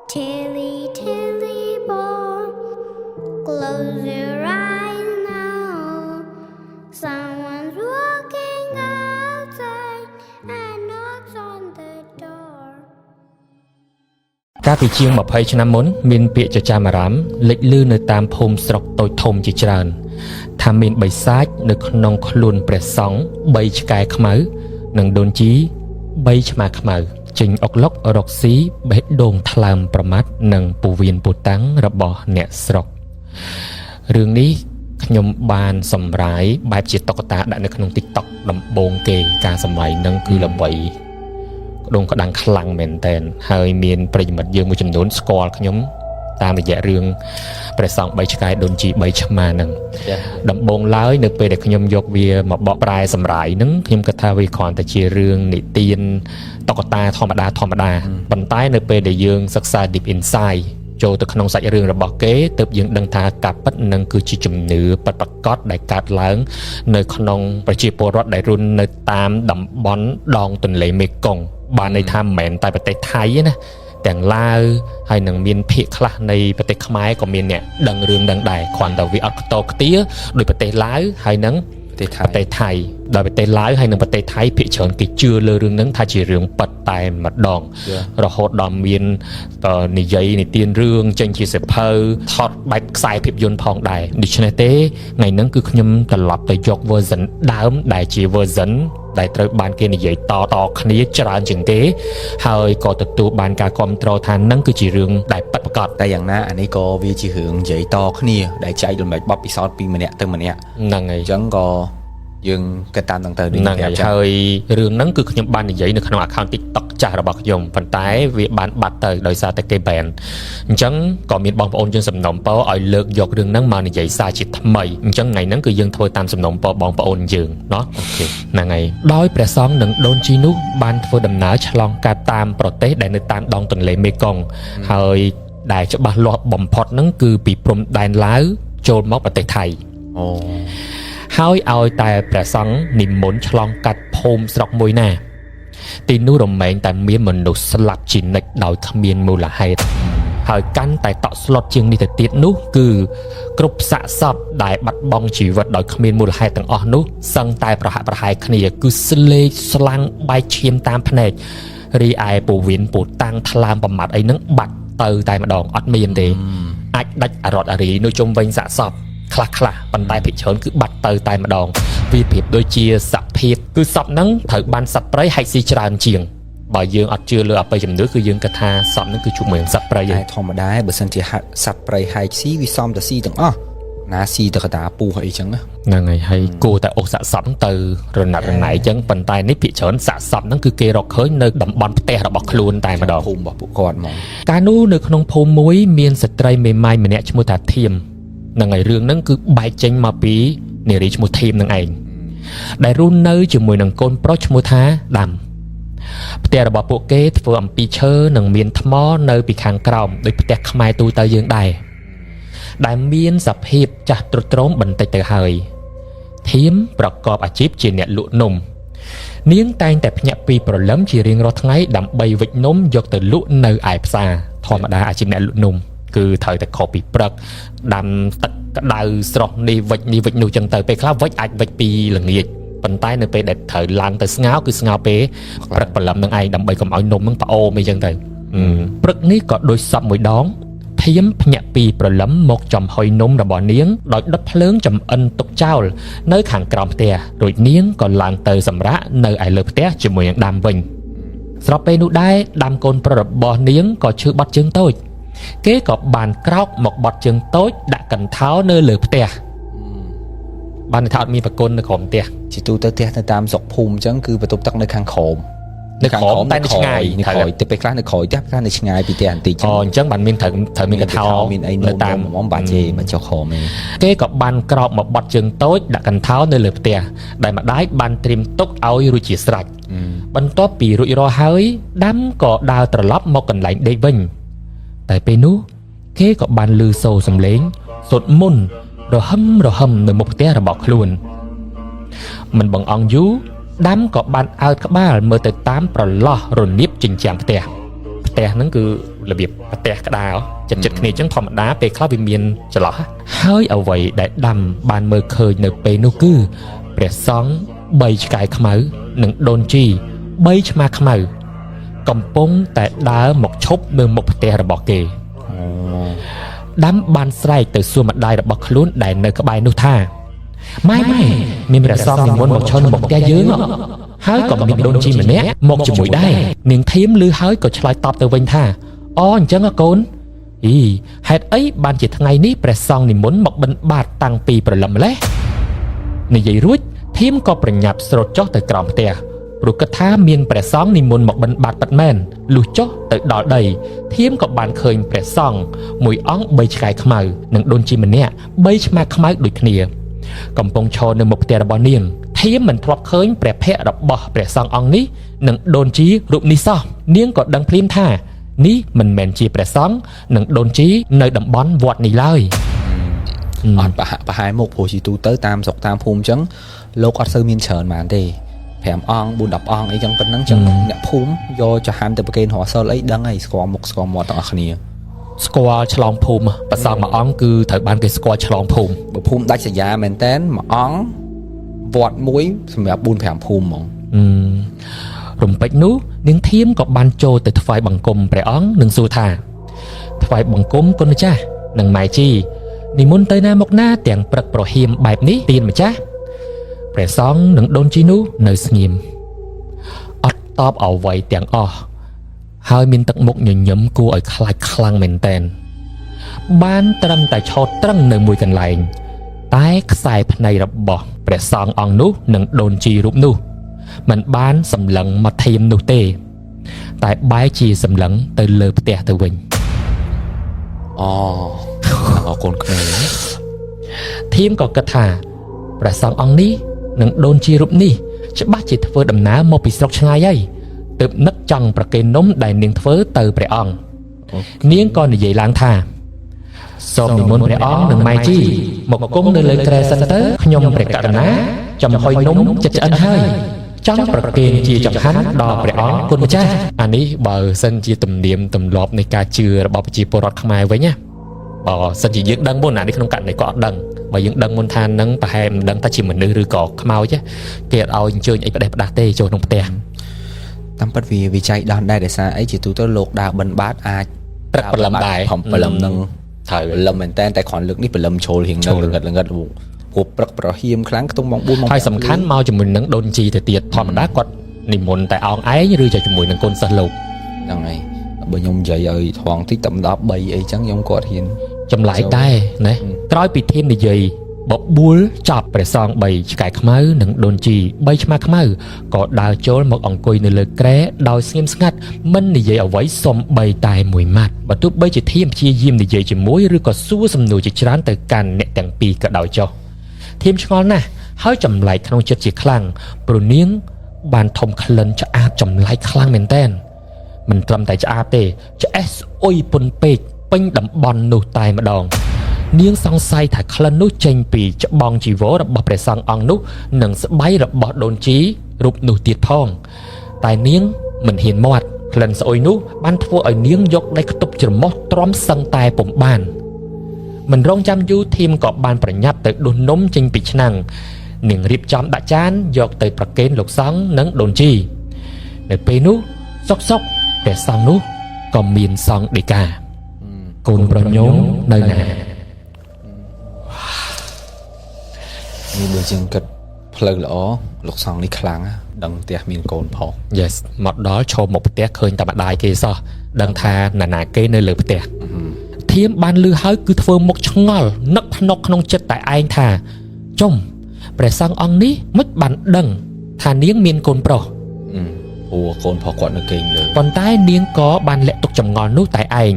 Tilly, Tilly boy, close your eyes now. Someone's walking outside and knocks on the door. កាលពីជាង20ឆ្នាំមុនមានពាក្យចចាមអារ៉ាមលេចលឺនៅតាមភូមិស្រុកតូចធំជាច្រើនថាមានបិសាចនៅក្នុងខ្លួនព្រះសង្ឃ3ឆ្កែខ្មៅនិងដូនជី3ឆ្មាខ្មៅចេញអុកឡុករកស៊ីបេះដូងថ្លើមប្រមាត់និងពវៀនពូតាំងរបស់អ្នកស្រុករឿងនេះខ្ញុំបានសម្រាយបែបជាតុក្កតាដាក់នៅក្នុង TikTok ដំបូងគេការសម្រាយនឹងគឺល្បីក្តងក្តាំងខ្លាំងមែនតើហើយមានប្រិយមិត្តយើងមួយចំនួនស្គាល់ខ្ញុំតាមរយៈរឿងព្រះសង្ឃ3ឆ្កែដូនជី3ឆ្មាហ្នឹងដំបូងឡើយនៅពេលដែលខ្ញុំយកវាមកបកប្រែសម្រាយហ្នឹងខ្ញុំគិតថាវាគ្រាន់តែជារឿងនិទានតុក្កតាធម្មតាប៉ុន្តែនៅពេលដែលយើងសិក្សា deep inside ចូលទៅក្នុងសាច់រឿងរបស់គេទើបយើងដឹងថាការពិតនឹងគឺជាជំនឿពិតប្រាកដដែលកើតឡើងនៅក្នុងប្រជាពលរដ្ឋដែលរស់នៅតាមតំបន់ដងទន្លេមេគង្គបានន័យថាមិនមែនតែប្រទេសថៃទេណាទាំងឡាវហើយនឹងមានភាគខ្លះនៃប្រទេសខ្មែរក៏មានអ្នកដឹងរឿងដឹងដែរគ្រាន់តែវាអត់ខ្ទខ្ទាដោយប្រទេសឡាវហើយនឹងប្រទេសថៃដោយប្រទេសឡាវហើយនឹងប្រទេសថៃភាគច្រើនគេជឿលើរឿងហ្នឹងថាជារឿងប៉ិតតែម្ដងរហូតដល់មាននិយាយនិទានរឿងចេញជាសៀវភៅថតបែបខ្សែភាពយន្តផងដែរដូច្នេះទេថ្ងៃហ្នឹងគឺខ្ញុំត្រឡប់ទៅយក version ដើមដែលជា version ដែលត្រូវបានគេនិយាយតគ្នាច្រើនជាងគេហើយក៏ទទួលបានការគាំទ្រថានឹងគឺជារឿងដែលប៉ិតប្រាកដតែយ៉ាងណាអានេះក៏វាជារឿងនិយាយតគ្នាដែលចែករំលែកបទពិសោធន៍ពីម្នាក់ទៅម្នាក់ហ្នឹងហើយអញ្ចឹងក៏យើងគិតតាមហ្នឹងទៅហ្នឹងហើយរឿងហ្នឹងគឺខ្ញុំបាននិយាយនៅក្នុង account TikTok ចាស់របស់ខ្ញុំប៉ុន្តែវាបានបាត់ទៅដោយសារតែគេ ban អញ្ចឹងក៏មានបងប្អូនយើងសំណូមពរឲ្យលើកយករឿងហ្នឹងមកនិយាយសារជាថ្មីអញ្ចឹងថ្ងៃហ្នឹងគឺយើងធ្វើតាមសំណូមពរបងប្អូនយើងណោះហ្នឹងហើយដោយព្រះសង្ឃនិងដូនជីនោះបានធ្វើដំណើរឆ្លងកាត់តាមប្រទេសដែលនៅតាមដងទន្លេមេគង្គហើយដែលច្បាស់លាស់បំផុតហ្នឹងគឺពីព្រំដែនឡាវចូលមកប្រទេសថៃហើយឲ្យតែព្រះសង្ឃនិមន្តឆ្លងកាត់ភូមិស្រុកមួយណាទីនោះរមែងតែមានមនុស្សស្លាប់ជានិច្ចដោយគ្មានមូលហេតុហើយកាន់តែតក់ស្លុតជាងនេះទៅទៀតនោះគឺគ្រប់សាកសពដែលបាត់បង់ជីវិតដោយគ្មានមូលហេតុទាំងអស់នោះសឹងតែប្រហាក់ប្រហែលគ្នាគឺស្លេកស្លាំងបែកឈាមតាមភ្នែករីឯពវៀនពូតាំងថ្លើមប្រមាត់អីហ្នឹងបាត់ទៅតែម្ដងអត់មានទេអាចដាច់អរត់អរីនៅជុំវិញសាកសពខ្លះប៉ុន្តែភាគច្រើនគឺបាត់ទៅតែម្ដងវាប្រៀបដូចជាសភាពគឺសពហ្នឹងត្រូវបានសត្វព្រៃហែកស៊ីច្រើនជាងបើយើងអត់ជឿលើអបិយជំនឿគឺយើងគិតថាសពហ្នឹងគឺជួបមួយនឹងសត្វព្រៃឯធម្មតាបើសិនជាសត្វព្រៃហែកស៊ីវាសំតែស៊ីទាំងអស់ណាស៊ីទៅកតាពូអីចឹងហ្នឹងហើយគួរតែអុសសាកសពទៅរណាត់រណៃចឹងប៉ុន្តែនេះភាគច្រើនសាកសពហ្នឹងគឺគេរកឃើញនៅតំបន់ផ្ទះរបស់ខ្លួនតែម្ដងភូមិរបស់ពួកគាត់ហ្មងកាលនោះនៅក្នុងភូមិមួយមានស្ត្រីមេម៉ាយម្នាក់ឈ្មោះថាធៀមហ្នឹងហើយរឿងហ្នឹងគឺបែកចេញមកពីនារីឈ្មោះធៀមនឹងឯងដែលរស់នៅជាមួយនឹងកូនប្រុសឈ្មោះថាដាំផ្ទះរបស់ពួកគេធ្វើអំពីឈើនិងមានថ្មនៅពីខាងក្រោមដោយផ្ទះខ្មែរទូទៅយើងដែរដែលមានសភាពចាស់ទ្រុឌទ្រោមបន្តិចទៅហើយធៀមប្រកបអាជីពជាអ្នកលក់នំនាងតែងតែភ្ញាក់ពីព្រលឹមជារៀងរាល់ថ្ងៃដើម្បីវិចនំយកទៅលក់នៅឯផ្សារធម្មតាអាជីពអ្នកលក់នំគឺត្រូវតែខុសពីព្រឹកដាំទឹកក្តៅស្រស់នេះវិចនោះចឹងទៅពេលខ្លះវិចអាចវិចពីល្ងាចប៉ុន្តែនៅពេលដែលត្រូវឡើងទៅស្ងោគឺស្ងោពេលព្រឹកព្រលឹមនឹងឯងដើម្បីកុំឲ្យនំនឹងផ្អូមអីចឹងទៅព្រឹកនេះក៏ដូចសពមួយដងធៀមភ្ញាក់ពីព្រលឹមមកចំហុយនំរបស់នាងដោយដុតភ្លើងចំអិនទុកចោលនៅខាងក្រោមផ្ទះរួចនាងក៏ឡើងទៅសម្រាកនៅឯលើផ្ទះជាមួយនឹងដាំវិញស្របពេលនោះដែរដាំកូនប្រុសរបស់នាងក៏ឈឺបាត់ជើងតូចគេក៏បានក្រោកមកបត់ជើងតូចដាក់កន្ធោនៅលើផ្ទះបានថាអត់មានប្រគុណនៅក្រោមផ្ទះជាទូទៅផ្ទះនៅតាមស្រុកភូមិអញ្ចឹងគឺបន្ទប់ទឹកនៅខាងក្រោមនៅខាងក្រោមតែនៅឆ្ងាយនៅក្រោយទៅពេលខ្លះនៅក្រោយផ្ទះខ្លះនៅឆ្ងាយពីផ្ទះបន្តិចអញ្ចឹងបានមានត្រូវមានកន្ធោមានអីនៅតាមហ្មងបាច់ជេមកចុះក្រោមឯងគេក៏បានក្រោកមកបត់ជើងតូចដាក់កន្ធោនៅលើផ្ទះដែលម្ដាយបានត្រៀមទុកឲ្យរួចជាស្រេចបន្ទាប់ពីរួចរាល់ហើយដាំក៏ដើរត្រឡប់មកកន្លែងដេកវិញតែពេលនោះគេក៏បានឮសូរសំឡេងសូត្រមន្តរហឹមនៅមុខផ្ទះរបស់ខ្លួនមិនបងអង្គយូរដាំក៏បានអើតក្បាលមើលទៅតាមប្រឡោះរនៀបជញ្ជាំងផ្ទះហ្នឹងគឺ របៀបប្រទេសក្តារចិត្តគ្នាអញ្ចឹងធម្មតាពេលខ្លះវាមានចន្លោះហើយអ្វីដែលដាំបានមើលឃើញនៅពេលនោះគឺព្រះសង្ឃ3ឆ្កែខ្មៅនិងដូនជី3ឆ្មាខ្មៅកំពុងតែដើរមកឈប់នៅមុខផ្ទះរបស់គេដាំបានស្រែកទៅសួរម្ដាយរបស់ខ្លួនដែលនៅក្បែរនោះថាម៉ែមានព្រះសង្ឃនិមន្តមកឈរនៅមុខផ្ទះយើងហើយក៏មានដូនជីម្នាក់មកជាមួយដែរនាងធៀមឮហើយក៏ឆ្លើយតបទៅវិញថាអូអញ្ចឹងកូនហេតុអីបានជាថ្ងៃនេះព្រះសង្ឃនិមន្តមកបិណ្ឌបាតតាំងពីព្រលឹមម្លេះនិយាយរួចធៀមក៏ប្រញាប់ស្រោចចុះទៅក្រោមផ្ទះព្រោះគិតថាមានព្រះសង្ឃនិមន្តមកបិណ្ឌបាតពិតមែនលុះចុះទៅដល់ដីធៀមក៏បានឃើញព្រះសង្ឃមួយអង្គ3ឆ្កែខ្មៅនិងដូនជីម្នាក់3ឆ្មាខ្មៅដូចគ្នាកំពុងឈរនៅមុខផ្ទះរបស់នាងធៀមមិនធ្លាប់ឃើញព្រះភ័ក្ត្ររបស់ព្រះសង្ឃអង្គនេះនិងដូនជីរូបនេះសោះនាងក៏ដឹងភ្លាមថានេះមិនមែនជាព្រះសង្ឃនិងដូនជីនៅតំបន់វត្តនេះឡើយអត់ប្រហែលមកព្រោះជីទូទៅតាមស្រុកតាមភូមិអញ្ចឹងលោកអត់សូវមានច្រើនបានទេ5អង្គ4 10អង្គអីចឹងប៉ុណ្ណឹងចឹងអ្នកភូមិយកចហាន់ទៅប្រគេនរសល់អីដឹងហើយស្គាល់មុខស្គាល់មាត់ទាំងអស់គ្នាស្គាល់ឆ្លងភូមិប្រសងមួយអង្គគឺត្រូវបានគេស្គាល់ឆ្លងភូមិបើភូមិដាច់ស្រយាមែនតែនមួយអង្គវត្តមួយសម្រាប់4 5ភូមិហ្មងរំពេចនោះនាងធៀមក៏បានចូលទៅថ្វាយបង្គំព្រះអង្គនិងសួរថាថ្វាយបង្គំគុណម្ចាស់និងម៉ែជីនិមន្តទៅណាមកណាទាំងព្រឹកប្រហៀមបែបនេះទៀនម្ចាស់ព្រះសង្ឃនិងដូនជីនោះនៅស្ងៀមអត់តបអ្វីទាំងអស់ហើយមានទឹកមុខញញឹមគួរឲ្យខ្លាចខ្លាំងមែនតែនបានត្រឹមតែឈរត្រឹងនៅមួយកន្លែងតែខ្សែភ្នែករបស់ព្រះសង្ឃអង្គនោះនិងដូនជីរូបនោះមិនបានសម្លឹងមកធៀមនោះទេតែបែរជាសម្លឹងទៅលើផ្ទះទៅវិញអូអរគុណក្មេងធៀមក៏គិតថាព្រះសង្ឃអង្គនេះនិងដូនជីរូបនេះច្បាស់ជាធ្វើដំណើរមកពីស្រុកឆ្ងាយហើយទើបនឹកចង់ប្រគេននំដែលនាងធ្វើទៅព្រះអង្គនាងក៏និយាយឡើងថាសូមនិមន្តព្រះអង្គនិងម៉ែជីមកគង់នៅលើគ្រែសិនទៅខ្ញុំព្រះករុណាចំហុយនំចិត្តឆ្អិនហើយចង់ប្រគេនជាចង្ហាន់ដល់ព្រះអង្គគុណម្ចាស់អានេះបើសិនជាទំនៀមទម្លាប់នៃការជឿរបស់ប្រជាពលរដ្ឋខ្មែរវិញណាបើសិនជាយើងដឹងមុនអានេះក្នុងករណីក៏អត់ដឹងបើយើងដឹងមុនថានឹងប្រហែលមិនដឹងថាជាមនុស្សឬក៏ខ្មោចគេអត់ឲ្យអញ្ជើញអីផ្ដេសផ្ដាស់ទេចូលក្នុងផ្ទះតាមពិតវាចៃដន្យដែរដោយសារអីជាទូទៅលោកដើរបិណ្ឌបាតអាចព្រឹកព្រលឹមដែរព្រលឹមនឹងត្រូវព្រលឹមមែនតែគ្រាន់លើកនេះព្រលឹមចូលរៀងនឹងល្ងិតព្រោះព្រឹកប្រហៀមខ្លាំងខ្ទង់ម៉ោង4ម៉ោង5ហើយសំខាន់មកជាមួយនឹងដូនជីទៅទៀតធម្មតាគាត់និមន្តតែអងឯងឬជាមួយនឹងកូនសិស្សលោកហ្នឹងហើយបើខ្ញុំនិយាយឲ្យថងតិចតែ13អីចឹងខ្ញុំគាត់ហ៊ានចម្លែកដែរណាក្រោយពីធាននិយាយបបួលចាប់ព្រះសង្ឃ3ឆ្កែខ្មៅនិងដូនជី3ឆ្មាខ្មៅក៏ដើរចូលមកអង្គុយនៅលើគ្រែដោយស្ងៀមស្ងាត់មិននិយាយអ្វីសំបីតែមួយម៉ាត់បើទោះបីជាធាមព្យាយាមនិយាយជាមួយឬក៏សួរសំណួរជាច្រើនទៅកាន់អ្នកទាំងពីរក៏ដោយចុះធាមឆ្ងល់ណាស់ហើយចម្លែកក្នុងចិត្តជាខ្លាំងព្រោះនាងបានធំក្លិនឆ្អាបចម្លែកខ្លាំងមែនតែនមិនត្រឹមតែឆ្អាបទេឆ្អេះស្អុយពុនពេកពេញតំបន់នោះតែម្ដងនាងសង្ស័យថាក្លិននោះចេញពីច្បងជីវររបស់ព្រះសង្ឃអង្គនោះនិងស្បៃរបស់ដូនជីរូបនោះទៀតផងតែនាងមិនហ៊ានមាត់ក្លិនស្អុយនោះបានធ្វើឲ្យនាងយកដៃខ្ទប់ច្រមុះទ្រាំសឹងតែពុំបានមិនរងចាំយូរធីមក៏បានប្រញាប់ទៅដួសនំចេញពីឆ្នាំងនាងរៀបចំដាក់ចានយកទៅប្រគេនលោកសង្ឃនិងដូនជីនៅពេលនោះសុកព្រះសង្ឃនោះក៏មានសង្ឃដីកាកូនប្រុសញោមនៅណានេះបើជាងគិតផ្លូវល្អលោកសង្ឃនេះខ្លាំងដឹងផ្ទះមានកូនផង Yes មកដល់ឈប់មកផ្ទះឃើញតែម្ដាយគេសោះដឹងថាណាគេនៅលើផ្ទះធៀមបានលឺហើយគឺធ្វើមុខឆ្ងល់នឹកភ្នុកក្នុងចិត្តតែឯងថាចុំព្រះសង្ឃអង្គនេះមិនបានដឹងថានាងមានកូនប្រុសអូកូនប្រុសគាត់នៅគេងលើប៉ុន្តែនាងក៏បានលាក់ទុកចម្ងល់នោះតែឯង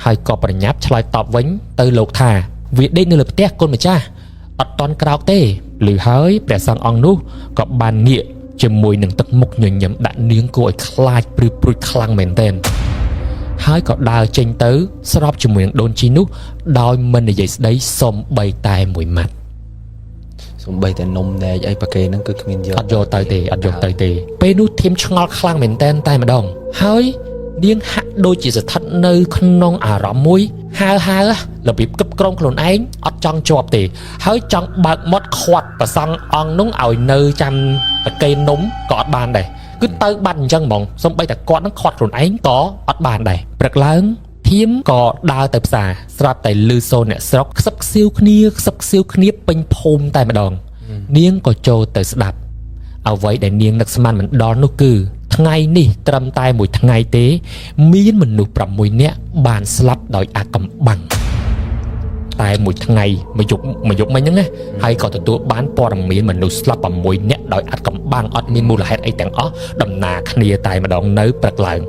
ហើយក៏ប្រញាប់ឆ្លើយតបវិញទៅលោកថាវាដេកនៅលើផ្ទះកូនម្ចាស់អត់តន់ក្រោកទេឮហើយព្រះសង្ឃអង្គនោះក៏បានងាកជាមួយនឹងទឹកមុខញញឹមដាក់នាងគួរឲ្យខ្លាចព្រឺព្រួយខ្លាំងមែនទែនហើយក៏ដើរចេញទៅស្របជាមួយនឹងដូនជីនោះដោយមិននិយាយស្ដីសំបីតែមួយម៉ាត់សំបីតែនំណែកអីប្រគេហ្នឹងគឺគ្មានយកអត់យកទៅទេពេលនោះធៀមឆ្ងល់ខ្លាំងមែនទែនតែម្ដងហើយ នាងហាក់ដូចជាស្ថិតនៅក្នុងអារម្មណ៍មួយហើរបៀបគប់ក្រងខ្លួនឯងអត់ចង់ជាប់ទេហើយចង់បើកមាត់ខាត់ប្រសង់អង្គនោះឲ្យនៅចាំប្រកេននំក៏អត់បានដែរគឺទៅបាត់អញ្ចឹងហ្មងសំបីតែគាត់នឹងខាត់ខ្លួនឯងក៏អត់បានដែរព្រឹកឡើងធៀមក៏ដើរទៅផ្សារស្រាប់តែលឺសូរអ្នកស្រុកខ្សឹបខ្សៀវគ្នាពេញភូមិតែម្ដងនាងក៏ចូលទៅស្ដាប់អ្វីដែលនាងនឹកស្មានមិនដល់នោះគឺថ្ងៃនេះត្រឹមតែមួយថ្ងៃទេមានមនុស្ស6នាក់បានស្លាប់ដោយអាថ៌កំបាំងតែមួយថ្ងៃមួយយប់មិញហ្នឹងណាហើយក៏ទទួលបានព័ត៌មានមនុស្សស្លាប់6នាក់ដោយអាថ៌កំបាំងអត់មានមូលហេតុអីទាំងអស់ដំណើរគ្នាតែម្ដងនៅព្រឹកឡើង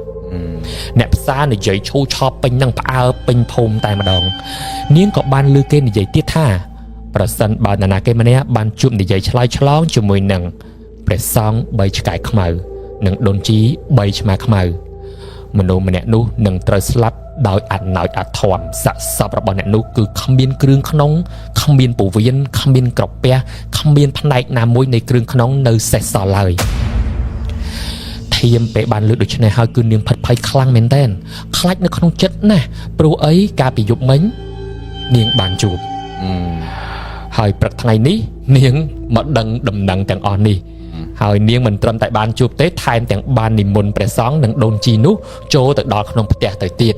អ្នកផ្សារនិយាយឈូឆប់ពេញនឹងផ្អើពេញភូមិតែម្ដងនាងក៏បានឮគេនិយាយទៀតថាប្រសិនបើនរណាគេម្នាក់បានជួបនិយាយឆ្លើយឆ្លងជាមួយនឹងព្រះសង្ឃ3ឆ្កែខ្មៅនិងដូនជី3ឆ្មាខ្មៅមនុស្សម្នាក់នោះនឹងត្រូវស្លាប់ដោយអណោចអាធម្មស័ក្តិសពរបស់អ្នកនោះគឺគ្មានគ្រឿងក្នុងគ្មានពោះវៀនគ្មានក្រពះគ្មានផ្នែកណាមួយនៃគ្រឿងក្នុងនៅសេសសល់ឡើយធៀមពេលបានលើកដូច្នេះហើយគឺនាងផិតភ័យខ្លាំងមែនទែនខ្លាចនៅក្នុងចិត្តណាស់ព្រោះអីកាលពីយប់មិញនាងបានជួបហើយព្រឹកថ្ងៃនេះនាងមកដឹងដំណឹងទាំងអស់នេះហើយនាងមិនត្រឹមតែបានជួបទេថែមទាំងបាននិមន្តព្រះសង្ឃនិងដូនជីនោះចូលទៅដល់ក្នុងផ្ទះទៅទៀត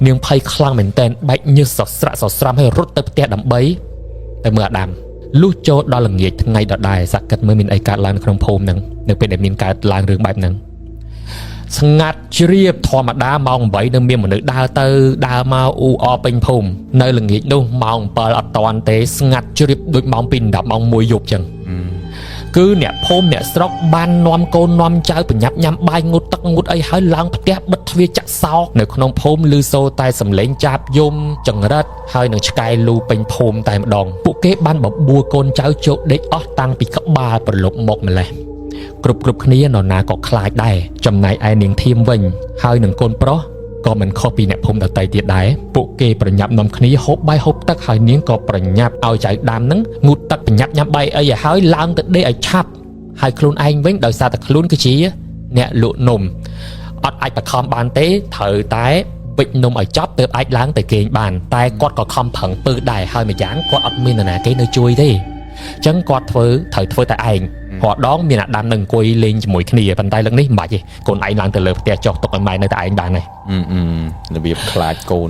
នាងភ័យខ្លាំងមែនទែនបែកញើសសស្រាក់សស្រាំហើយរត់ទៅផ្ទះដើម្បីទៅមើលអាដាមលុះចូលដល់ល្ងាចថ្ងៃដដែលសក្កិតមើលមានអីកើតឡើងក្នុងភូមិហ្នឹងនៅពេលដែលមានកើតឡើងរឿងបែបហ្នឹងស្ងាត់ជ្រាបធម្មតាម៉ោង8នៅមានមនុស្សដើរទៅដើរមកអ៊ូអពេញភូមិនៅល្ងាចនោះម៉ោង7អត់តាន់ទេស្ងាត់ជ្រាបដូចម៉ោង2 10ម៉ោង1យប់ចឹងគឺអ្នកភូមិអ្នកស្រុកបាននាំកូននាំចៅប្រញាប់ញ៉ាំបាយងូតទឹកងូតអីហើយឡើងផ្ទះបិទទ្វារចាក់សោកនៅក្នុងភូមិឮសូរតែសំឡេងចាបយំចង្រិតហើយនឹងឆ្កែលូពេញភូមិតែម្ដងពួកគេបានបបួលកូនចៅជោគដេកអស់តាំងពីក្បាលប្រឡប់មកម្លេះគ្រប់គ្នានរណាក៏ខ្លាចដែរចំណែកឯនាងធៀមវិញហើយនឹងកូនប្រុសក៏មិនខុសពីអ្នកភូមិដទៃទៀតដែរពួកគេប្រញាប់នាំគ្នាហូបបាយហូបទឹកហើយនាងក៏ប្រញាប់ឲ្យចៅដាមហ្នឹងងូតទឹកប្រញាប់ញ៉ាំបាយអីឲ្យហើយឡើងទៅដេកឲ្យឆាប់ហើយខ្លួនឯងវិញដោយសារតែខ្លួនគឺជាអ្នកលក់នំអត់អាចបខំបានទេត្រូវតែវិចនំឲ្យចប់ទើបអាចឡើងទៅគេងបានតែគាត់ក៏ខំប្រឹងពើដែរហើយម្យ៉ាងគាត់អត់មាននរណាគេនៅជួយទេអញ្ចឹងគាត់ត្រូវធ្វើតែឯងរាល់ដងមានអាដាមនឹងអង្គុយលេងជាមួយគ្នាប៉ុន្តែលើកនេះមិនបាច់ទេកូនឯងឡើងទៅលើផ្ទះចុះទុកឲ្យម៉ែនៅតែឯងបានហើយរបៀបខ្លាចកូន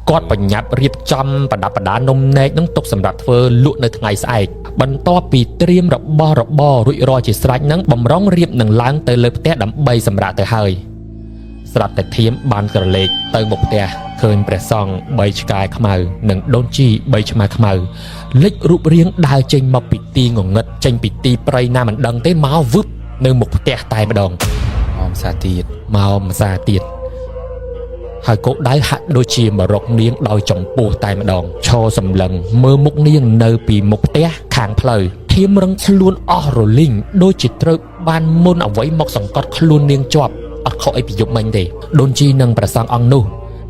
គាត់បញ្ញាប់រៀបចំប្រដាប់ប្រដានំនែកនឹងទុកសម្រាប់ធ្វើលក់នៅថ្ងៃស្អែកបន្ទាប់ពីត្រៀមរបស់របររួចរាល់ជាស្រេចនឹងបំរុងរៀបនឹងឡើងទៅលើផ្ទះដើម្បីសម្រាប់ទៅហើយស្រាប់តែធៀមបានក្រឡេកទៅមុខផ្ទះឃើញព្រះសង្ឃ3ឆ្កែខ្មៅនិងដូនជី3ឆ្មាខ្មៅលេចរូបរាងដើរចេញមកពីទីងងឹតចេញពីទីព្រៃណាមិនដឹងទេមកវឹបនៅមុខផ្ទះតែម្ដងមកម្សាទៀតហើយគោដៅហាក់ដូចជាមករកនាងដោយចំពោះតែម្ដងឈរសម្លឹងមើលមុខនាងនៅពីមុខផ្ទះខាងផ្លូវធៀមរឹងខ្លួនអស់រលីងដូចជាត្រូវបានមុនអ្វីមកសង្កត់ខ្លួននាងជាប់អត់ខុសអីពីយប់មិញទេដូនជីនិងព្រះសង្ឃអង្គនោះ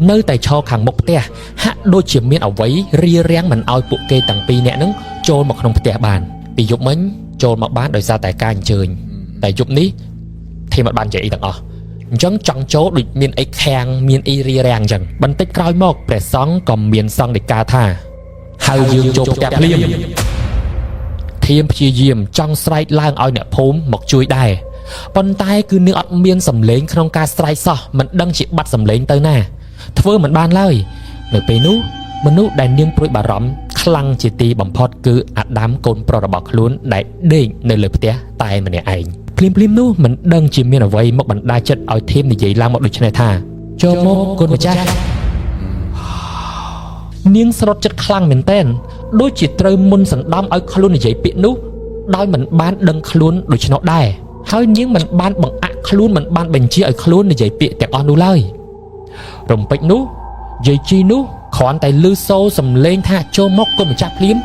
នៅតែឈរខាងមុខផ្ទះហាក់ដូចជាមានអ្វីរារាំងមិនឲ្យពួកគេទាំងពីរនាក់នឹងចូលមកក្នុងផ្ទះបានពីយប់មិញចូលមកបានដោយសារតែការអញ្ជើញតែយប់នេះធៀមអត់បាននិយាយអីទាំងអស់អញ្ចឹងចង់ចូលដូចមានអីខាំងមានអីរារាំងអញ្ចឹងបន្តិចក្រោយមកព្រះសង្ឃក៏មានសង្ឃដីកាថាហើយយើងចូលផ្ទះភ្លាមធៀមព្យាយាមចង់ស្រែកឡើងឲ្យអ្នកភូមិមកជួយដែរប៉ុន្តែគឺនាងអត់មានសម្លេងក្នុងការស្រែកសោះមិនដឹងជាបាត់សម្លេងទៅណាធ្វើមិនបានឡើយនៅពេលនោះមនុស្សដែលនាងព្រួយបារម្ភខ្លាំងជាទីបំផុតគឺអាដាមកូនប្រុសរបស់ខ្លួនដែលដេកនៅលើផ្ទះតែម្នាក់ឯងភ្លាមនោះមិនដឹងជាមានអ្វីមកបណ្ដាចិត្តឲ្យធៀមនិយាយឡើងមកដូចនេះថាចូលមកកូនម្ចាស់នាងស្រត់ចិត្តខ្លាំងមែនទែនដូចជាត្រូវមុនសណ្ដំឲ្យខ្លួននិយាយពាក្យនោះដោយមិនបានដឹងខ្លួនដូច្នោះដែរហើយនាងមិនបានបង្អាក់ខ្លួនមិនបានបញ្ជាឲ្យខ្លួននិយាយពាក្យទាំងអស់នោះឡើយរំពេចនោះយាយជីនោះគ្រាន់តែឮសូរសំឡេងថាចូលមកកូនម្ចាស់ភ្លាម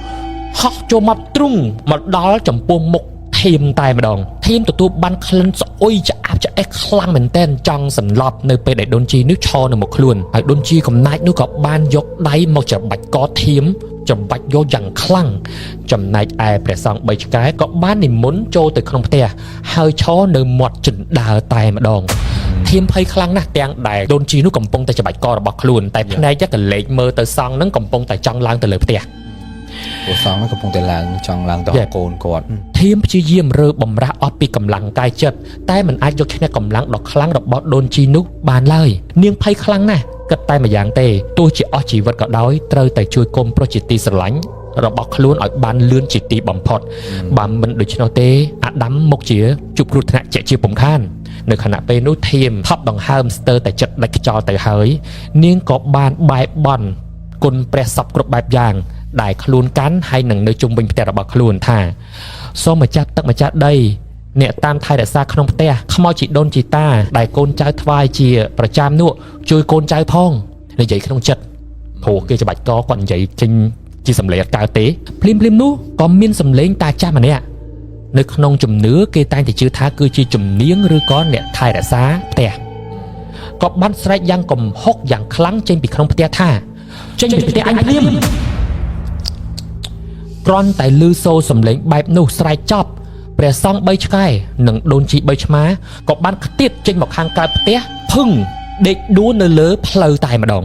ហោះចូលមកទ្រុងមកដល់ចំពោះមុខធៀមតែម្ដងធៀមទទួលបានក្លិនស្អុយឆ្អាបឆ្អេះខ្លាំងមែនទែនចង់សន្លប់នៅពេលដែលដូនជីនោះឈរនៅមុខខ្លួនហើយដូនជីកំណាចនោះក៏បានយកដៃមកច្របាច់កធៀមច្របាច់យកយ៉ាងខ្លាំងចំណែកឯព្រះសង្ឃ3ឆ្កែក៏បាននិមន្តចូលទៅក្នុងផ្ទះហើយឈរនៅមាត់ជណ្ដើរតែម្ដង ធៀមភ័យខ្លាំងណាស់ទាំងដែលដូនជីនោះកំពុងតែច្បាច់ករបស់ខ្លួនតែផ្នែកកលេចមើលទៅសង់ហ្នឹងកំពុងតែចង់ឡើងទៅលើផ្ទះ ពួកសងកំពុងតែឡើងចង់ឡើងទៅកូនគាត់ ធៀមព្យាយាមរើបំរាស់អស់ពីកម្លាំងកាយចិត្តតែមិនអាចយកឈ្នះកម្លាំងដ៏ខ្លាំងរបស់ដូនជីនោះបានឡើយនាងភ័យខ្លាំងណាស់គិតតែម្យ៉ាងទេទោះជាអស់ជីវិតក៏ដោយត្រូវតែជួយកុំប្រុសជាទីស្រឡាញ់របស់ខ្លួនឲ្យបានលឿនជាទីបំផុតបើមិនដូច្នោះទេអាដាមមុខជាជួបគ្រោះថ្នាក់ជាជាពំខាននៅខណៈពេលនោះធៀមថប់ដង្ហើមស្ទើរតែចិត្តដាច់ខ្យល់ទៅហើយនាងក៏បានបែបបន់គុណព្រះសពគ្រប់បែបយ៉ាងដែលខ្លួនកាន់ហើយនឹងនៅជុំវិញផ្ទះរបស់ខ្លួនថាសូមម្ចាស់ទឹកម្ចាស់ដីអ្នកតាមថែរក្សាក្នុងផ្ទះខ្មោចជីដូនជីតាដែលកូនចៅថ្វាយជាប្រចាំនោះជួយកូនចៅផងនិយាយក្នុងចិត្តព្រោះគេច្បាច់កគាត់និយាយចេញជាសម្លេងអត់កើតទេភ្លាមនោះក៏មានសម្លេងតាចាស់ម្នាក់នៅក្នុងជំនឿគេតែងតែជឿថាគឺជាជំនាញឬក៏អ្នកថែរក្សាផ្ទះក៏បានស្រែកយ៉ាងកំហុកយ៉ាងខ្លាំងចេញពីក្នុងផ្ទះថាចេញពីផ្ទះអញភ្លាមគ្រាន់តែឮសូរសំឡេងបែបនោះស្រែកចប់ព្រះសង្ឃ3ឆ្កែនិងដូនជី3ឆ្មាក៏បានខ្ទាតចេញមកខាងកើតផ្ទះភឹងដេកដួលនៅលើផ្លូវតែម្ដង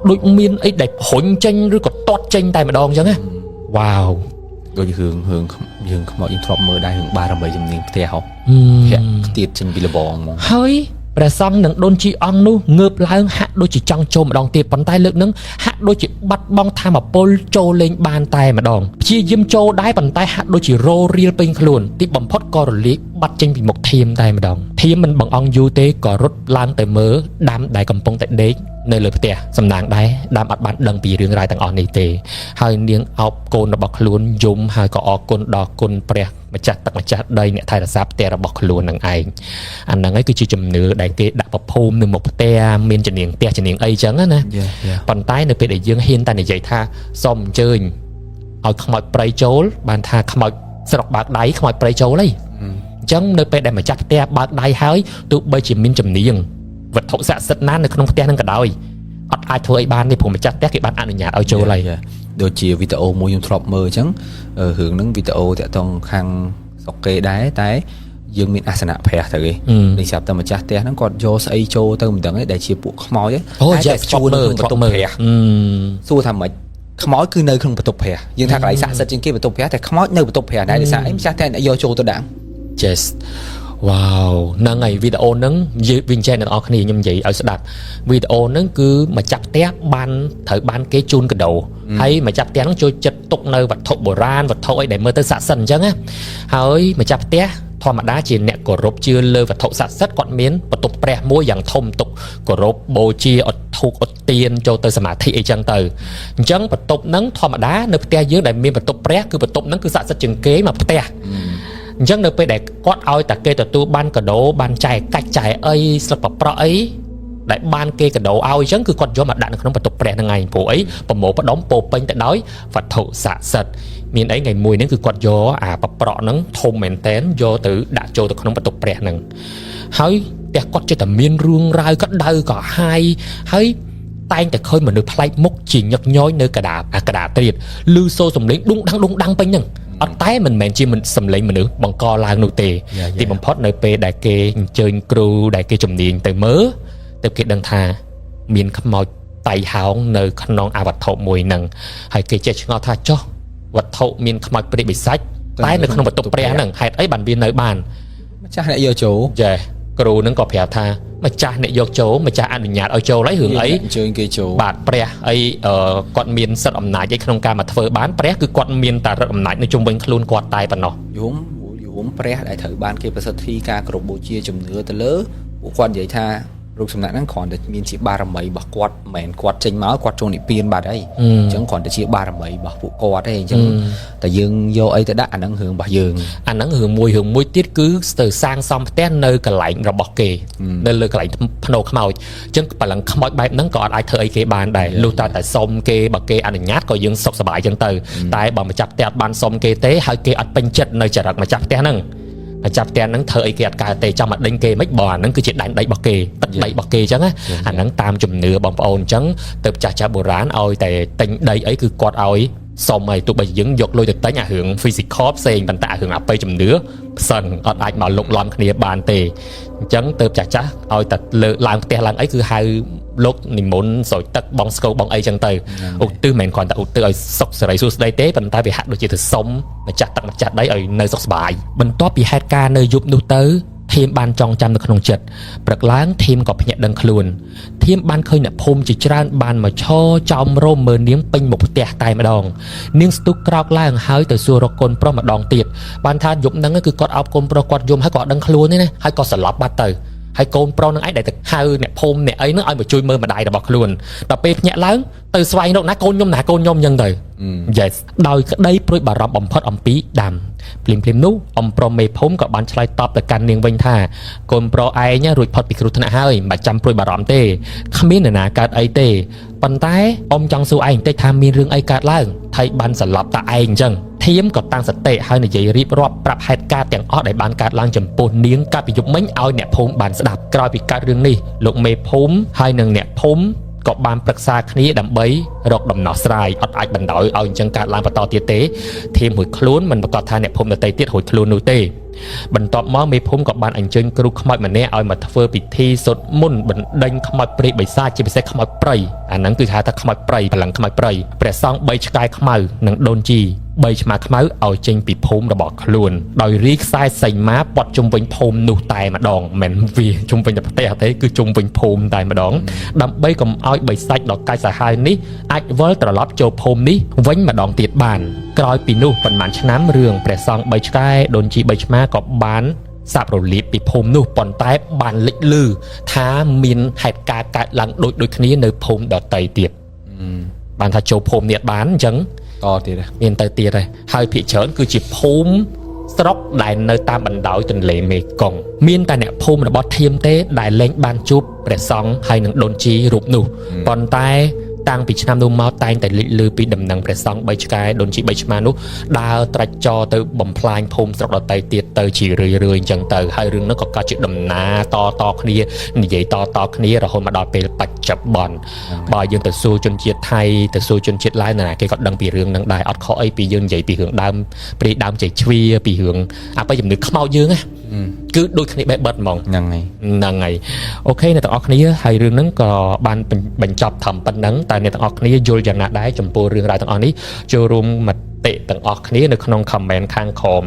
ដូចមានអីដែលរុញចេញឬក៏ទាត់ចេញតែម្ដងអញ្ចឹងណាវ៉ាវដូចរឿងយើងខ្មោចយើងធ្លាប់មើលដែររឿងបារមីជំនាញផ្ទះហ៎ភាក់ខ្ទាតចេញពីលបងហ្មងហើយព្រះសង្ឃនិងដូនជីអង្គនោះងើបឡើងហាក់ដូចជាចង់ចូលម្ដងទៀតប៉ុន្តែលើកនឹងហាក់ដូចជាបាត់បង់ធម៌ពលចូលលេងបានតែម្ដងព្យាយាមចូលដែរប៉ុន្តែហាក់ដូចជារោរៀលពេញខ្លួនទីបំផុតក៏រលាយបាត់ចេញពីមុខធៀមតែម្ដងធៀមមិនបង្អង់យូរទេក៏រត់ឡើងទៅមើលដាំដែលកំពុងតែដេកនៅលើផ្ទះសំណាងដែរដាំអត់បានដឹងពីរឿងរ៉ាវទាំងអស់នេះទេហើយនាងអោបកូនរបស់ខ្លួនយំហើយក៏អរគុណដល់គុណព្រះម្ចាស់ទឹកម្ចាស់ដីអ្នកថែរក្សាផ្ទះរបស់ខ្លួននឹងឯងអាហ្នឹងឯងគឺជាជំនឿដែលគេដាក់ប្រភូមិនៅមុខផ្ទះមានជំនាញផ្ទះជំនាញអីចឹងណាប៉ុន្តែនៅពេលដែលយើងហ៊ានតែនិយាយថាសូមអញ្ជើញឲ្យខ្មោចព្រៃចូលបានថាខ្មោចស្រុកបើកដៃខ្មោចព្រៃចូលអីអញ្ចឹងនៅពេលដែលម្ចាស់ផ្ទះបើកដៃហើយទោះបីជាមានជំនាញវត្ថុស័ក្តិសិទ្ធិណានៅក្នុងផ្ទះហ្នឹងក៏ដោយអត់អាចធ្វើអីបានទេព្រោះម្ចាស់ផ្ទះគេបានអនុញ្ញាតឲ្យចូលហើយដូចជាវីដេអូមួយខ្ញុំធ្លាប់មើលអញ្ចឹងរឿងហ្នឹងវីដេអូតាក់ទងខាងស្រុកគេដែរតែយើងមានអាសនៈព្រះទៅគេនេះស្រាប់តែម្ចាស់ផ្ទះហ្នឹងគាត់យកស្អីចូលទៅមិនដឹងទេដែលជាពួកខ្មោចទេតែជួនបន្ទប់ព្រះសួរថាម៉េចខ្មោចគឺនៅក្នុងបន្ទប់ព្រះយើងថាកន្លែងស័ក្តិសិទ្ធិជាងគេបន្ទប់ព្រះតែខ្មោចនៅបន្ទប់ព្រះដែរដោយសារអីម្ចាស់ផ្ទះអ្នកយកចូលទៅដាក់ Yes វ៉ាវហ្នឹងហើយវីដេអូហ្នឹងវិញចែកអ្នកនរគ្នាខ្ញុំនិយាយឲ្យស្ដាប់វីដេអូហ្នឹងគឺម្ចាស់ផ្ទះបានត្រូវបានគេជូនកាដូហើយម្ចាស់ផ្ទះហ្នឹងចូលចិត្តទុកនៅវត្ថុបុរាណវត្ថុអីដែលមើលទៅស័ក្តិសិទ្ធិអញ្ចឹងណាហើយម្ចាស់ផ្ទះធម្មតាជាអ្នកគោរពជឿលើវត្ថុស័ក្តិសិទ្ធិគាត់មានបន្ទប់ព្រះមួយយ៉ាងធំទុកគោរពបូជាអត់ធូបអត់ទៀនចូលទៅសមាធិអីចឹងទៅអញ្ចឹងបន្ទប់ហ្នឹងធម្មតានៅផ្ទះយើងដែលមានបន្ទប់ព្រះគឺបន្ទប់ហ្នឹងគឺស័ក្តិសិទ្ធិជាងគេមកផ្ទះអញ្ចឹងនៅពេលដែលគាត់ឲ្យតែគេទទួលបានកាដូបានចែកកាច់ចែកអីស្លឹកប្រក់អីដែលបានគេកាដូឲ្យអញ្ចឹងគឺគាត់យកមកដាក់នៅក្នុងបន្ទប់ព្រះហ្នឹងឯងព្រោះអីប្រមូលផ្ដុំពោពេញទៅដោយវត្ថុស័ក្តិសិទ្ធិមានអីថ្ងៃមួយហ្នឹងគឺគាត់យកអាប្រក់ហ្នឹងធំមែនតែនយកទៅដាក់ចូលទៅក្នុងបន្ទប់ព្រះហ្នឹងហើយផ្ទះគាត់ចិត្តតែមានរឿងរ៉ាវក៏ដៅក៏ហាយហើយតែងតែឃើញមនុស្សប្លែកមុខជាញឹកញយនៅកដាត្រៀតឮសូរសំឡេងដុងដាំងពេញហ្នឹងអត់តែមិនមែនជាសំឡេងមនុស្សបង្កឡើងនោះទេទីបំផុតនៅពេលដែលគេអញ្ជើញគ្រូដែលគេជំនាញទៅមើលទៅគេដឹងថាមានខ្មោចតៃហោងនៅក្នុងអវត្ថុមួយហ្នឹងហើយគេចេះឆ្ងល់ថាចុះវត្ថុមានខ្មោចព្រាយបិសាចតែនៅក្នុងបន្ទប់ព្រះហ្នឹងហេតុអីបានវានៅបានម្ចាស់អ្នកយកចូលចាគ្រូហ្នឹងក៏ប្រាប់ថាម្ចាស់អ្នកយកចូលម្ចាស់អនុញ្ញាតឲ្យចូលហើយរឿងអីអញ្ជើញគេចូលបាទព្រះអីគាត់មានសិទ្ធិអំណាចឯក្នុងការមកធ្វើបានព្រះគឺគាត់មានតែរដ្ឋអំណាចនៅជុំវិញខ្លួនគាត់តែប៉ុណ្ណោះយមព្រះដែលត្រូវបានគេប្រសិទ្ធិការគោរពបូជាជំនឿទៅលើពួកគាត់និយាយថារូបសំណាកហ្នឹងគ្រាន់តែមានជាបារមីរបស់គាត់មិនមែនគាត់ចេញមកគាត់ចូលនិព្វានបាត់អីអញ្ចឹងគ្រាន់តែជាបារមីរបស់ពួកគាត់ទេអញ្ចឹងតែយើងយកអីទៅដាក់អាហ្នឹងរឿងរបស់យើងអាហ្នឹងរឿងមួយទៀតគឺទៅសាងសំផ្ទះនៅកន្លែងរបស់គេនៅលើកន្លែងភ្នោខ្មោចអញ្ចឹងបលឹងខ្មោចបែបហ្នឹងក៏អត់អាចធ្វើអីគេបានដែរលុះតែសុំគេបើគេអនុញ្ញាតក៏យើងសុខសប្បាយអញ្ចឹងទៅតែបើម្ចាស់ផ្ទះអត់បានសុំគេទេហើយគេអត់ពេញចិត្តនៅចរិតម្ចាស់ផ្ទះហ្នឹងម្ចាស់ផ្ទះហ្នឹងធ្វើអីគេអត់កើតទេចាំមកដេញគេមិនបើអាហ្នឹងគឺជាដែនដីរបស់គេទឹកដីរបស់គេអញ្ចឹងអាហ្នឹងតាមជំនឿបងប្អូនអញ្ចឹងទៅចាស់បុរាណឲ្យតែទិញដីអីគឺគាត់ឲ្យ សុំឲ្យទោះបីយើងយកលុយទៅតែញអារឿង physical ផ្សេងប៉ុន្តែអារឿងអបិយជំនឿផ្សិនអត់អាចមកលុកលំគ្នាបានទេអញ្ចឹងទៅចាស់ឲ្យតែលើឡើងផ្ទះឡើងអីគឺហៅលោកនិមន្តស្រោចទឹកបងស្គរបងអីចឹងទៅឧទ្ទិសមិនគ្រាន់តែឧទ្ទិសឲ្យសុខសេរីសួស្តីទេប៉ុន្តែវាហាក់ដូចជាទៅសុំម្ចាស់ទឹកម្ចាស់ដីឲ្យនៅសុខសប្បាយបន្ទាប់ពីហេតុការណ៍នៅយប់នោះទៅធីមបានចងចាំនៅក្នុងចិត្តព្រឹកឡើងធីមក៏ភ្ញាក់ដឹងខ្លួនធីមបានឃើញអ្នកភូមិជាច្រើនបានមកឈរចោមរោមមើលនាងពេញមុខផ្ទះតែម្ដងនាងស្ទុះក្រោកឡើងហើយទៅសួររកកូនប្រុសម្ដងទៀតបានថាយប់ហ្នឹងគឺគាត់អោបកូនប្រុសគាត់យំហើយក៏អត់ដឹងខ្លួនទេណាហើយក៏ស្លាប់បាត់ទៅហើយកូនប្រុសនឹងឯងដែលទៅហៅអ្នកភូមិអ្នកអីហ្នឹងឲ្យមកជួយមើលម្ដាយរបស់ខ្លួនដល់ពេលភ្ញាក់ឡើងទៅស្វែងរកណាកូនខ្ញុំណាកូនខ្ញុំអញ្ចឹងទៅ Yes ដោយក្តីព្រួយបារម្ភបំផុតអំពីដាំភ្លាមនោះអំប្រុសមេភូមិក៏បានឆ្លើយតបទៅកាន់នាងវិញថាកូនប្រុសឯងរួចផុតពីគ្រោះថ្នាក់ហើយមិនបាច់ចាំព្រួយបារម្ភទេគ្មាននរណាកើតអីទេប៉ុន្តែអ៊ំចង់សួរឯងបន្តិចថាមានរឿងអីកើតឡើងថៃបានស្លាប់តាឯងអញ្ចឹងធៀមក៏តាំងសតិហើយនិយាយរៀបរាប់ប្រាប់ហេតុការណ៍ទាំងអស់ដែលបានកើតឡើងចំពោះនាងកាលពីយប់មិញឲ្យអ្នកភូមិបានស្ដាប់ក្រោយពីកើតរឿងនេះលោកមេភូមិហើយនិងអ្នកភូមិក៏បានប្រឹក្សាគ្នាដើម្បីរកដំណោះស្រាយអត់អាចបណ្ដោយឲ្យអញ្ចឹងកើតឡើងបន្តទៀតទេធៀមរួចខ្លួនមិនប្រកាសថាអ្នកភូមិដទៃទៀតរួចខ្លួននោះទេបន្ទាប់មកមេភូមិក៏បានអញ្ជើញគ្រូខ្មោចម្នាក់ឲ្យមកធ្វើពិធីសូត្រមន្តបណ្ដេញខ្មោចព្រាយបិសាចជាពិសេសខ្មោចព្រៃអាហ្នឹងគឺហៅថាខ្មោចព្រៃបលាំងខ្មោចព្រៃព្រះសង្ឃ3ឆ្កែខ្មៅនិងដូនជី3ឆ្មាខ្មៅឲ្យចេញពីភូមិរបស់ខ្លួនដោយរីខ្សែសីមាព័ទ្ធជុំវិញភូមិនោះតែម្ដងមិនវាជុំវិញតែផ្ទះទេគឺជុំវិញភូមិតែម្ដងដើម្បីកុំឲ្យបិសាចដ៏កាចសាហាវនេះអាចវិលត្រឡប់ចូលភូមិនេះវិញម្ដងទៀតបានក្រោយពីនោះប៉ុន្មានឆ្នាំរឿងព្រះសង្ឃ3ឆ្កែដូនជី3ឆ្មាក៏បានសាប់រលាបពីភូមិនោះប៉ុន្តែបានលេចឮថាមានហេតុការណ៍កើតឡើងដូចគ្នានៅភូមិដទៃទៀតបានថាចូលភូមិនេះបានអញ្ចឹងតទៀតមានទៅទៀតហើយភាគច្រើនគឺជាភូមិស្រុកដែលនៅតាមបណ្ដោយទន្លេមេគង្គមានតែអ្នកភូមិរបស់ធៀមទេដែលលែងបានជួបព្រះសង្ឃហើយនឹងដូនជីរូបនោះប៉ុន្តែតាំងពីឆ្នាំនោះមកតែងតែលេចឮពីដំណឹងព្រះសង្ឃ3ឆ្កែដូនជី3ឆ្មានោះដើរត្រាច់ចរទៅបំផ្លាញភូមិស្រុកដទៃទៀតទៅជារឿយៗអញ្ចឹងទៅហើយរឿងនោះក៏កើតជាដំណើរតគ្នានិយាយតគ្នារហូតមកដល់ពេលបច្ចុប្បន្នបើយើងទៅសួរជនជាតិថៃទៅសួរជនជាតិឡាវណាគេក៏ដឹងពីរឿងហ្នឹងដែរអត់ខុសអីពីយើងនិយាយពីរឿងដើមព្រាយដើមជ័យជ្វាពីរឿងអបិយជំនឿខ្មោចយើងណាគឺដូចគ្នាបែបបិទហ្មងហ្នឹងហើយអូខេអ្នកទាំងអស់គ្នាហើយរឿងហ្នឹងក៏បានបញ្ចប់ត្រឹមប៉ុណ្្នឹងតែអ្នកទាំងអស់គ្នាយល់យ៉ាងណាដែរចំពោះរឿងរ៉ាវទាំងអស់នេះចូលរួមមតិទាំងអស់គ្នានៅក្នុង comment ខាងក្រោម